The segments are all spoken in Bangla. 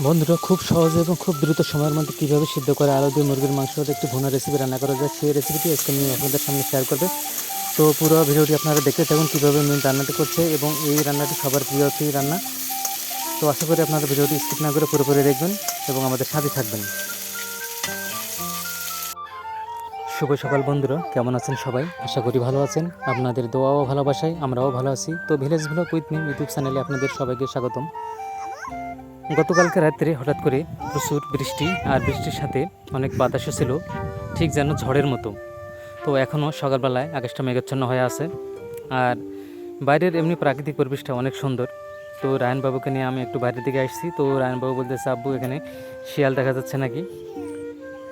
বন্ধুরা, খুব সহজে এবং খুব দ্রুত সময়ের মধ্যে কীভাবে সিদ্ধ করে আলু দিয়ে মুরগির মাংস একটি ভুনা রেসিপি রান্না করা যায়, সেই রেসিপিটি আজকে আমি আপনাদের সামনে শেয়ার করবে। তো পুরো ভিডিওটি আপনারা দেখতে থাকুন কীভাবে মিম রান্নাটি করছে, এবং এই রান্নাটি সবার প্রিয় একটি রান্না। তো আশা করি আপনারা ভিডিওটি স্কিপ না করে পুরোপুরি দেখবেন এবং আমাদের সাথে থাকবেন। শুভ সকাল বন্ধুরা, কেমন আছেন সবাই? আশা করি ভালো আছেন। আপনাদের দোয়া ও ভালোবাসায় আমরাও ভালো আছি। তো village blog with Mim YouTube চ্যানেলে আপনাদের সবাইকে স্বাগতম। গতকালকে রাত্রে হঠাৎ করে প্রচুর বৃষ্টি, আর বৃষ্টির সাথে অনেক বাতাসও ছিল, ঠিক যেন ঝড়ের মতো। তো এখনও সকালবেলায় আকাশটা মেঘাচ্ছন্ন হয়ে আছে, আর বাইরের এমনি প্রাকৃতিক পরিবেশটা অনেক সুন্দর। তো রায়নবাবুকে নিয়ে আমি একটু বাইরের দিকে আসছি। তো রায়নবাবু বলতেছে, আব্বু এখানে শিয়াল দেখা যাচ্ছে নাকি।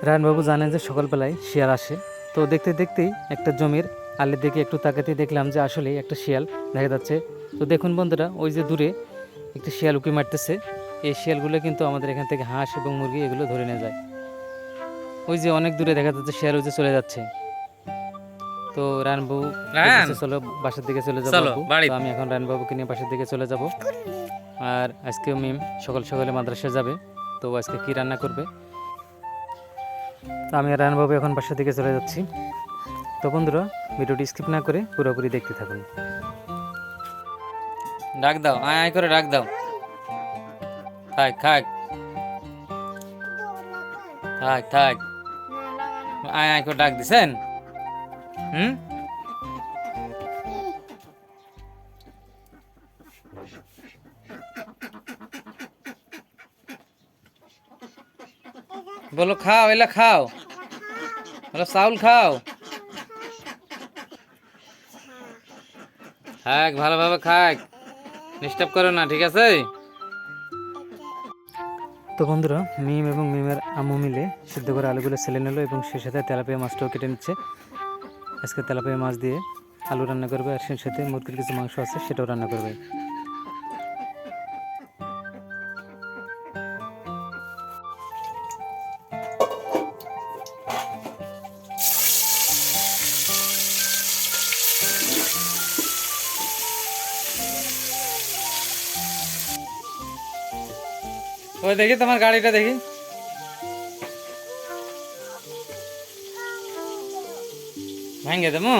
রায়নবাবু জানেন যে সকালবেলায় শিয়াল আসে। তো দেখতে দেখতেই একটা জমির আলের দিকে একটু তাকাতেই দেখলাম যে আসলেই একটা শিয়াল দেখা যাচ্ছে। তো দেখুন বন্ধুরা, ওই যে দূরে একটা শিয়াল উঁকি মারতেছে। এই শিয়ালগুলো কিন্তু আমাদের এখান থেকে হাঁস এবং মুরগি এগুলো ধরে নিয়ে যায়। ওই যে অনেক দূরে দেখা যাচ্ছে শিয়াল ওই যে চলে যাচ্ছে। তো রায়নবাবু বলতেছে, চলো বাসার দিকে চলে যাবো আব্বু। তো আমি এখন রায়নবাবুকে নিয়ে বাসার দিকে চলে যাব। আর আজকেও মিম সকাল সকালে মাদ্রাসায় যাবে। তো আজকে কি রান্না করবে, তো আমি আর রায়নবাবু এখন বাসার দিকে চলে যাচ্ছি। তো বন্ধুরা, ভিডিওটি স্কিপ না করে পুরোপুরি দেখতে থাকুন। ডাক দাও, আয় আয় করে ডাক দাও। থাক থাক থাক থাক, আয় আয় করে ডাক দিছেন। হুম, বলো খাও, এলা খাও, বলো চাউল খাও। থাক, ভালোভাবে খাক, ডিস্টার্ব করো না, ঠিক আছে? তো বন্ধুরা, মিম এবং মিমের আম্মু মিলে সিদ্ধ করে আলুগুলো ছেলে নিল, এবং সে সাথে তেলাপিয়া মাছটাও কেটে নিচ্ছে। আজকে তেলাপিয়া মাছ দিয়ে আলু রান্না করবে, আর সেই সাথে মুরগির কিছু মাংস আছে সেটাও রান্না করবে। ওই দেখি তোমার গাড়িটা দেখি। ভাঙ্গে দেবো।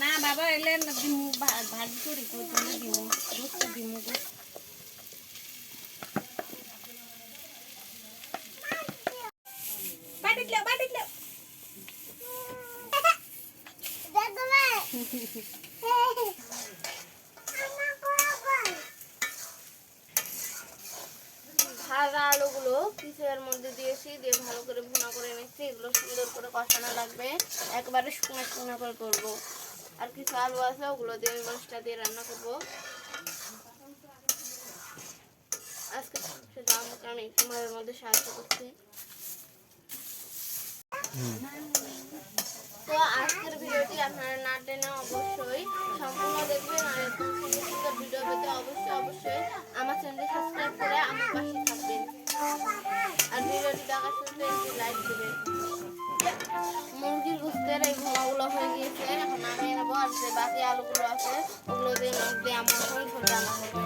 না বাবা, এলে দিমু ভাজি করি, দিমু গোস্ত দিমু। ভাজা আলুগুলো কিসের মধ্যে দিয়েছি, দিয়ে ভালো করে ভুনা করে নিচ্ছি। এগুলো সুন্দর করে কষানো লাগবে, একবারে শুকনো শুকনো করে করবো। আর কিছু আলু আছে, ওগুলো দিয়ে মাছটা দিয়ে রান্না করবো। আজকে আমাকে আমি তোমাদের মধ্যে সাহায্য করছি। তো আজকের ভিডিওটি আপনারা না টেনে অবশ্যই সম্পূর্ণ দেখবেন, আর এরকম সুন্দর সুন্দর ভিডিও পেতে অবশ্যই আমার চ্যানেলটি সাবস্ক্রাইব করে আমার পাশে থাকবেন। আর ভিডিওটি দেখার শুরুতে একটি লাইক দেবেন। মুরগির গোস্তের এই ভুনাগুলো হয়ে গিয়েছে, এখন নামিয়ে নেবো। আর যে বাকি আলুগুলো আছে ওগুলো দিয়ে মাছ দিয়ে আমার ঝোল রান্না করবে।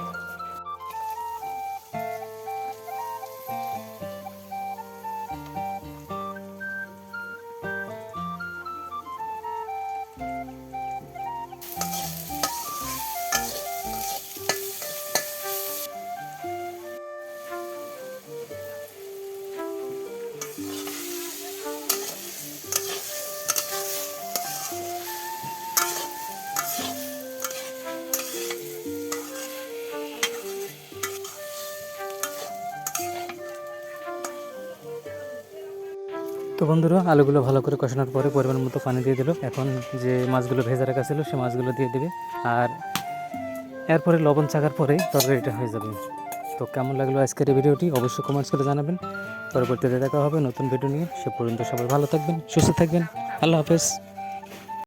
তো বন্ধুরা আলুগুলো ভালো করে কষানোর পরে পরিমাণ মতো পানি দিয়ে দিল। এখন যে মাছগুলো ভেজে রাখা ছিল সে মাছগুলো দিয়ে দেবে, আর এরপরে লবণ চাকার পরেই তরকারিটা হয়ে যাবে। তো কেমন লাগলো আজকের এই ভিডিওটি অবশ্যই কমেন্টস করে জানাবেন। পরবর্তীতে দেখা হবে নতুন ভিডিও নিয়ে। সে পর্যন্ত সবাই ভালো থাকবেন, সুস্থ থাকবেন। আল্লাহ হাফেজ।